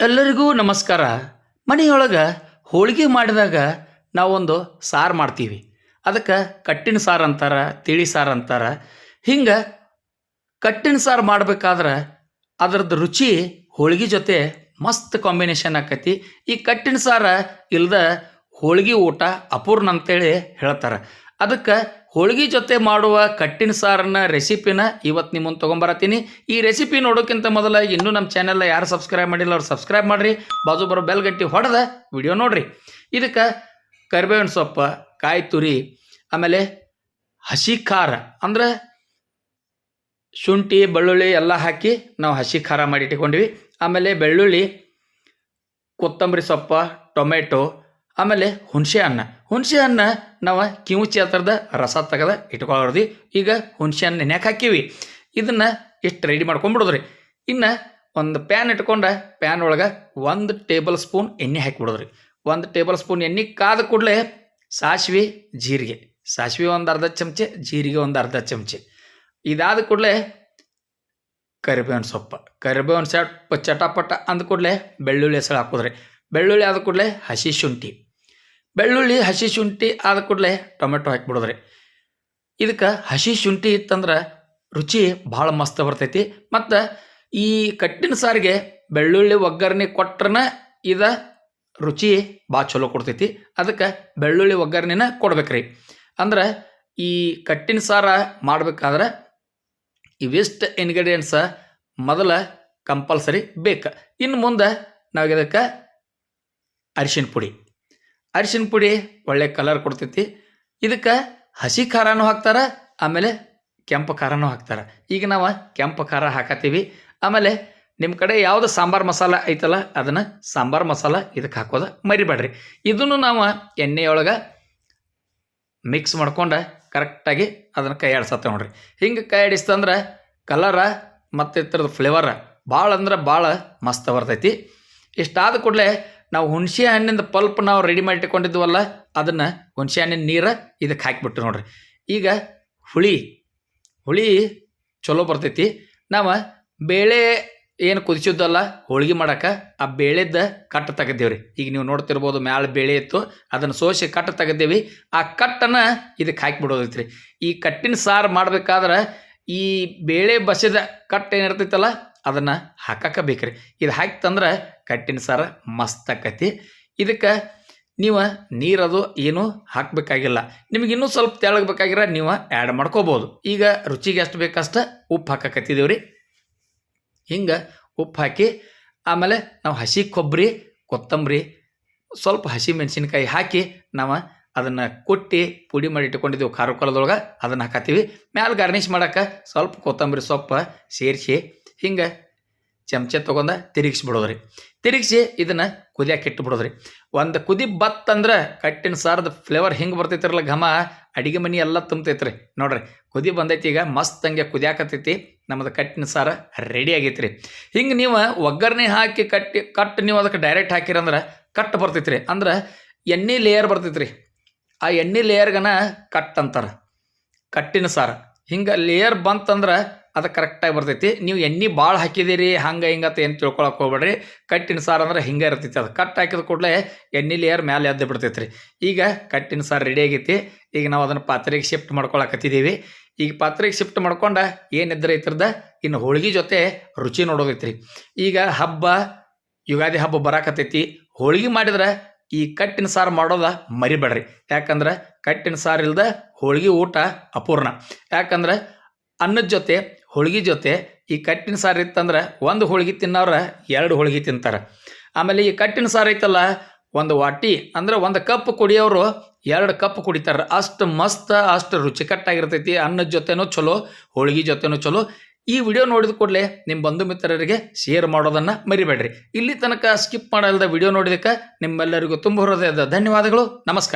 ಎಲ್ಲರಿಗೂ ನಮಸ್ಕಾರ. ಮನೆಯೊಳಗೆ ಹೋಳಿಗೆ ಮಾಡಿದಾಗ ನಾವೊಂದು ಸಾರು ಮಾಡ್ತೀವಿ. ಅದಕ್ಕೆ ಕಟ್ಟಿನ ಸಾರು ಅಂತಾರೆ, ತಿಳಿ ಸಾರು ಅಂತಾರೆ. ಹಿಂಗೆ ಕಟ್ಟಿನ ಸಾರು ಮಾಡ್ಬೇಕಾದ್ರೆ ಅದರದ್ದು ರುಚಿ ಹೋಳಿಗೆ ಜೊತೆ ಮಸ್ತ್ ಕಾಂಬಿನೇಷನ್ ಆಕತಿ. ಈ ಕಟ್ಟಿನ ಸಾರು ಇಲ್ದ ಹೋಳಿಗೆ ಊಟ ಅಪೂರ್ಣ ಅಂತೇಳಿ ಹೇಳ್ತಾರೆ. ಅದಕ್ಕೆ ಹೋಳಿಗೆ ಜೊತೆ ಮಾಡುವ ಕಟ್ಟಿನ ಸಾರನ್ನ ರೆಸಿಪಿನ ಇವತ್ತು ನಿಮ್ಮ ಮುಂದೆ ತೊಗೊಂಬರತ್ತೀನಿ. ಈ ರೆಸಿಪಿ ನೋಡೋಕ್ಕಿಂತ ಮೊದಲ ಇನ್ನೂ ನಮ್ಮ ಚಾನೆಲ್ನ ಯಾರು ಸಬ್ಸ್ಕ್ರೈಬ್ ಮಾಡಿಲ್ಲ ಅವ್ರು ಸಬ್ಸ್ಕ್ರೈಬ್ ಮಾಡಿರಿ. ಬಾಜು ಬರೋ ಬೆಲ್ ಗಂಟೆ ಹೊಡೆದ ವಿಡಿಯೋ ನೋಡಿರಿ. ಇದಕ್ಕೆ ಕರಿಬೇವಿನ ಸೊಪ್ಪು, ಕಾಯಿ ತುರಿ, ಆಮೇಲೆ ಹಸಿ ಖಾರ ಅಂದ್ರೆ ಶುಂಠಿ ಬೆಳ್ಳುಳ್ಳಿ ಎಲ್ಲ ಹಾಕಿ ನಾವು ಹಸಿ ಖಾರ ಮಾಡಿ ಇಟ್ಕೊಂಡಿವಿ. ಆಮೇಲೆ ಬೆಳ್ಳುಳ್ಳಿ, ಕೊತ್ತಂಬರಿ ಸೊಪ್ಪು, ಟೊಮೆಟೊ, ಆಮೇಲೆ ಹುಣಸೆ ಹಣ್ಣು ನಾವು ಕಿವುಚಿ ಹತ್ರದ ರಸ ತೆಗೆದು ಇಟ್ಕೊಳ್ಳೋದು. ಈಗ ಹುಣಸೆ ಹಣ್ಣು ನೆನೆಯಕ್ಕೆ ಹಾಕಿವಿ. ಇದನ್ನು ಇಷ್ಟು ರೆಡಿ ಮಾಡ್ಕೊಂಡ್ಬಿಡೋದ್ರಿ. ಇನ್ನು ಒಂದು ಪ್ಯಾನ್ ಇಟ್ಕೊಂಡು ಪ್ಯಾನ್ ಒಳಗೆ 1 ಟೇಬಲ್ ಸ್ಪೂನ್ ಎಣ್ಣೆ ಹಾಕಿಬಿಡೋದ್ರಿ. 1 ಟೇಬಲ್ ಸ್ಪೂನ್ ಎಣ್ಣೆ ಕಾದ ಕೂಡಲೇ ಸಾಸಿವೆ ಒಂದು ಅರ್ಧ ಚಮಚೆ, ಜೀರಿಗೆ ಒಂದು ಅರ್ಧ ಚಮಚೆ. ಇದಾದ ಕೂಡಲೇ ಕರಿಬೇವಿನ ಸೊಪ್ಪು ಚಟಪಟ ಅಂದ ಕೂಡಲೇ ಬೆಳ್ಳುಳ್ಳಿ ಹೆಸರು ಹಾಕೋದ್ರಿ. ಬೆಳ್ಳುಳ್ಳಿ ಆದ ಕೂಡಲೇ ಹಸಿ ಶುಂಠಿ ಆದ ಕೂಡಲೇ ಟೊಮೆಟೊ ಹಾಕಿಬಿಡೋದ್ರಿ. ಇದಕ್ಕೆ ಹಸಿ ಶುಂಠಿ ಇತ್ತಂದ್ರೆ ರುಚಿ ಭಾಳ ಮಸ್ತ್ ಬರ್ತೈತಿ. ಮತ್ತು ಈ ಕಟ್ಟಿನ ಸಾರಿಗೆ ಬೆಳ್ಳುಳ್ಳಿ ಒಗ್ಗರಣೆ ಕೊಟ್ರನ ಇದು ರುಚಿ ಭಾಳ ಚಲೋ ಕೊಡ್ತೈತಿ. ಅದಕ್ಕೆ ಬೆಳ್ಳುಳ್ಳಿ ಒಗ್ಗರಣೆನ ಕೊಡ್ಬೇಕ್ರಿ. ಅಂದ್ರೆ ಈ ಕಟ್ಟಿನ ಸಾರ ಮಾಡ್ಬೇಕಾದ್ರೆ ಇವಿಷ್ಟು ಇಂಗ್ರೀಡಿಯೆಂಟ್ಸ ಮೊದಲ ಕಂಪಲ್ಸರಿ ಬೇಕು. ಇನ್ನು ಮುಂದೆ ನಾವು ಇದಕ್ಕೆ ಅರಿಶಿನ ಪುಡಿ ಒಳ್ಳೆ ಕಲರ್ ಕೊಡ್ತೈತಿ. ಇದಕ್ಕೆ ಹಸಿ ಖಾರನೂ ಹಾಕ್ತಾರೆ, ಆಮೇಲೆ ಕೆಂಪು ಖಾರನೂ ಹಾಕ್ತಾರೆ. ಈಗ ನಾವು ಕೆಂಪು ಖಾರ ಹಾಕತ್ತೀವಿ. ಆಮೇಲೆ ನಿಮ್ಮ ಕಡೆ ಯಾವುದು ಸಾಂಬಾರು ಮಸಾಲ ಐತಲ್ಲ ಅದನ್ನು ಸಾಂಬಾರು ಮಸಾಲ ಇದಕ್ಕೆ ಹಾಕೋದು ಮರಿಬೇಡ್ರಿ. ಇದನ್ನು ನಾವು ಎಣ್ಣೆಯೊಳಗೆ ಮಿಕ್ಸ್ ಮಾಡ್ಕೊಂಡು ಕರೆಕ್ಟಾಗಿ ಅದನ್ನು ಕೈ ಆಡಿಸತ್ತೆ ನೋಡ್ರಿ. ಹಿಂಗೆ ಕೈ ಆಡಿಸ್ತಂದ್ರೆ ಕಲರ ಮತ್ತು ಇದ್ರದ್ದು ಫ್ಲೇವರ್ ಭಾಳ ಅಂದ್ರೆ ಭಾಳ ಮಸ್ತ್ ಬರ್ತೈತಿ. ಇಷ್ಟಾದ ಕೂಡಲೇ ನಾವು ಹುಣಸೆ ಹಣ್ಣಿಂದ ಪಲ್ಪ್ ನಾವು ರೆಡಿ ಮಾಡಿ ಇಟ್ಕೊಂಡಿದ್ವಲ್ಲ ಅದನ್ನು ಹುಣಸೆ ಹಣ್ಣಿನ ನೀರು ಇದಕ್ಕೆ ಹಾಕಿಬಿಟ್ಟು ನೋಡ್ರಿ. ಈಗ ಹುಳಿ ಚಲೋ ಬರ್ತೈತಿ. ನಾವು ಬೇಳೆ ಏನು ಕುದಿಸಿದ್ದಲ್ಲ ಹೋಳಿಗೆ ಮಾಡೋಕೆ ಆ ಬೇಳೆದ ಕಟ್ಟು ತೆಗೆದೇವ್ರಿ. ಈಗ ನೀವು ನೋಡ್ತಿರ್ಬೋದು ಮ್ಯಾಲೆ ಬೇಳೆ ಇತ್ತು, ಅದನ್ನು ಸೋಸಿ ಕಟ್ಟು ತೆಗೆದೇವಿ. ಆ ಕಟ್ಟನ್ನು ಇದಕ್ಕೆ ಹಾಕಿಬಿಡೋದೈತ್ರಿ. ಈ ಕಟ್ಟಿನ ಸಾರು ಮಾಡ್ಬೇಕಾದ್ರೆ ಈ ಬೇಳೆ ಬಸಿದ ಕಟ್ಟು ಏನಿರ್ತೈತಲ್ಲ ಅದನ್ನು ಹಾಕಕ್ಕೆ ಬೇಕ್ರಿ. ಇದು ಹಾಕ್ತಂದ್ರೆ ಕಟ್ಟಿನ ಸಾರು ಮಸ್ತ್ ಆಕತಿ. ಇದಕ್ಕೆ ನೀವು ನೀರದು ಏನೂ ಹಾಕಬೇಕಾಗಿಲ್ಲ. ನಿಮಗೆ ಇನ್ನೂ ಸ್ವಲ್ಪ ತೆಳಗಬೇಕಾಗಿರ ನೀವು ಆ್ಯಡ್ ಮಾಡ್ಕೋಬೋದು. ಈಗ ರುಚಿಗೆ ಎಷ್ಟು ಬೇಕಷ್ಟು ಉಪ್ಪು ಹಾಕಕತ್ತಿದ್ದೀವಿ. ಹಿಂಗೆ ಉಪ್ಪು ಹಾಕಿ ಆಮೇಲೆ ನಾವು ಹಸಿ ಕೊಬ್ಬರಿ, ಕೊತ್ತಂಬರಿ, ಸ್ವಲ್ಪ ಹಸಿ ಮೆಣಸಿನ್ಕಾಯಿ ಹಾಕಿ ನಾವು ಅದನ್ನು ಕೊಟ್ಟು ಪುಡಿ ಮಾಡಿ ಇಟ್ಕೊಂಡಿದ್ದೀವಿ ಖಾರ ಕಾಲದೊಳಗೆ ಅದನ್ನು ಹಾಕತ್ತೀವಿ. ಮ್ಯಾಲೆ ಗಾರ್ನಿಷ್ ಮಾಡೋಕೆ ಸ್ವಲ್ಪ ಕೊತ್ತಂಬರಿ ಸೊಪ್ಪು ಸೇರಿಸಿ ಹಿಂಗೆ ಚಮಚೆ ತೊಗೊಂಡು ತಿರುಗಿಸಿ ಇದನ್ನು ಕುದಿಯಕ್ಕೆ ಇಟ್ಟುಬಿಡೋದ್ರಿ. ಒಂದು ಕುದಿ ಬತ್ತಂದ್ರೆ ಕಟ್ಟಿನ ಸಾರದ ಫ್ಲೇವರ್ ಹಿಂಗೆ ಬರ್ತೈತಿರಲ್ಲ, ಘಮ ಅಡಿಗೆ ಮನೆ ಎಲ್ಲ ತುಂಬತೈತ್ರಿ ನೋಡ್ರಿ. ಕುದಿ ಬಂದೈತಿ, ಈಗ ಮಸ್ತ್ ಹಂಗೆ ಕುದಿಯಾಕತ್ತೈತಿ. ನಮ್ಮದು ಕಟ್ಟಿನ ಸಾರು ರೆಡಿ ಆಗೈತ್ರಿ. ಹಿಂಗೆ ನೀವು ಒಗ್ಗರಣೆ ಹಾಕಿ ಕಟ್ಟು ನೀವು ಅದಕ್ಕೆ ಡೈರೆಕ್ಟ್ ಹಾಕಿರಂದ್ರೆ ಕಟ್ಟು ಬರ್ತೈತ್ರಿ. ಅಂದ್ರೆ ಎಣ್ಣೆ ಲೇಯರ್ ಬರ್ತೈತ್ರಿ. ಆ ಎಣ್ಣೆ ಲೇಯರ್ಗನ ಕಟ್ ಅಂತಾರೆ ಕಟ್ಟಿನ ಸಾರು. ಹಿಂಗೆ ಲೇಯರ್ ಬಂತಂದ್ರೆ ಅದು ಕರೆಕ್ಟಾಗಿ ಬರ್ತೈತಿ. ನೀವು ಎಣ್ಣೆ ಭಾಳ ಹಾಕಿದ್ದೀರಿ ಹಂಗೆ ಹಿಂಗತ್ತೆ ಏನು ತಿಳ್ಕೊಳಕ್ಕೆ ಹೋಗ್ಬೇಡ್ರಿ. ಕಟ್ಟಿನ ಸಾರು ಅಂದ್ರೆ ಹಿಂಗೆ ಇರ್ತೈತಿ. ಅದು ಕಟ್ ಹಾಕಿದ ಕೂಡಲೇ ಎಣ್ಣೆ ಲೇಯರ್ ಮೇಲೆ ಎದ್ದು ಬಿಡ್ತೈತ್ರಿ. ಈಗ ಕಟ್ಟಿನ ಸಾರು ರೆಡಿ ಆಗೈತಿ. ಈಗ ನಾವು ಅದನ್ನು ಪಾತ್ರೆಗೆ ಶಿಫ್ಟ್ ಮಾಡ್ಕೊಳಕತ್ತಿದ್ದೀವಿ. ಈಗ ಪಾತ್ರೆಗೆ ಶಿಫ್ಟ್ ಮಾಡ್ಕೊಂಡು ಏನಿದ್ರೆ ಇದ್ರದ ಇನ್ನು ಹೋಳಿಗೆ ಜೊತೆ ರುಚಿ ನೋಡೋದೈತ್ರಿ. ಈಗ ಯುಗಾದಿ ಹಬ್ಬ ಬರಾಕತ್ತೈತಿ. ಹೋಳಿಗೆ ಮಾಡಿದ್ರೆ ಈ ಕಟ್ಟಿನ ಸಾರು ಮಾಡೋದ ಮರಿಬೇಡ್ರಿ. ಯಾಕಂದ್ರೆ ಕಟ್ಟಿನ ಸಾರು ಇಲ್ದ ಹೋಳಿಗೆ ಊಟ ಅಪೂರ್ಣ. ಯಾಕಂದ್ರೆ ಅನ್ನದ ಜೊತೆ ಹೋಳಿಗೆ ಜೊತೆ ಈ ಕಟ್ಟಿನ ಸಾರು ಇತ್ತಂದ್ರೆ 1 ಹೋಳಿಗೆ ತಿನ್ನೋರು 2 ಹೋಳಿಗೆ ತಿಂತಾರೆ. ಆಮೇಲೆ ಈ ಕಟ್ಟಿನ ಸಾರು ಐತಲ್ಲ, 1 ವಾಟಿ ಅಂದ್ರೆ 1 ಕಪ್ ಕುಡಿಯೋರು 2 ಕಪ್ ಕುಡಿತಾರೆ. ಅಷ್ಟು ಮಸ್ತ್, ಅಷ್ಟು ರುಚಿಕಟ್ಟಾಗಿರ್ತೈತಿ. ಅನ್ನದ ಜೊತೆನೂ ಚಲೋ, ಹೋಳಿಗೆ ಜೊತೆನೂ ಚಲೋ. ಈ ವಿಡಿಯೋ ನೋಡಿದ ಕೂಡಲೇ ನಿಮ್ಮ ಬಂಧು ಮಿತ್ರರಿಗೆ ಶೇರ್ ಮಾಡೋದನ್ನು ಮರಿಬೇಡ್ರಿ. ಇಲ್ಲಿ ತನಕ ಸ್ಕಿಪ್ ಮಾಡಲ್ದ ವಿಡಿಯೋ ನೋಡಿದಕ್ಕೆ ನಿಮ್ಮೆಲ್ಲರಿಗೂ ತುಂಬ ಹೃದಯದ ಧನ್ಯವಾದಗಳು. ನಮಸ್ಕಾರ.